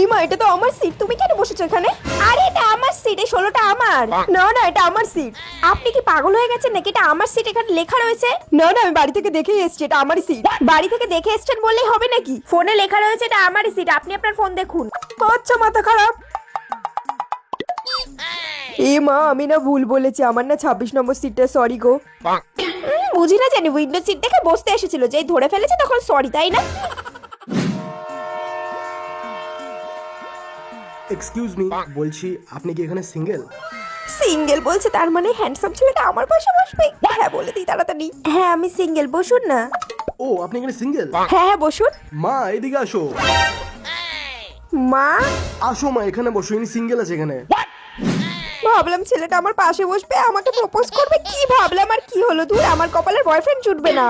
ইমা, এটা তো আমার সিট, তুমি কেন বসেছো এখানে? আরে এটা আমার সিট, এই 16টা আমার। না না, এটা আমার সিট। আপনি কি পাগল হয়ে গেছেন নাকি? এটা আমার সিট, এখানে লেখা রয়েছে। না না, আমি বাড়ি থেকে দেখেই এসেছি, এটা আমারই সিট। বাড়ি থেকে দেখে এসেছেন বললেই হবে নাকি? ফোনে লেখা রয়েছে এটা আমারই সিট, আপনি আপনার ফোন দেখুন। আচ্ছা, মাথা খারাপ। এ মা, আমি না ভুল বলেছি, আমার না 26 নম্বর সিটটা, সরি গো। বুঝি না জানি, উইন্ডো সিট দেখে বসতে এসেছিল, যেই ধরে ফেলেছে তখন সরি, তাই না? এক্সকিউজ মি, বলছি আপনি কি এখানে সিঙ্গেল? সিঙ্গেল বলছে, তার মানে হ্যান্ডসাম ছেলেটা আমার পাশে বসবে? হ্যাঁ বলে দিই তাড়াতাড়ি। হ্যাঁ আমি সিঙ্গেল, বসুন না। ও, আপনি এখানে সিঙ্গেল? হ্যাঁ হ্যাঁ বসুন। মা, এদিকে আসো। মা, আসো মা, এখানে বসো, ইনি সিঙ্গেল আছে এখানে। ভাবলাম ছেলেটা আমার পাশে বসবে, আমাকে প্রপোজ করবে, কি ভাবলাম আর কি হলো, দূর, আমার কপালের বয়ফ্রেন্ড জুটবে না।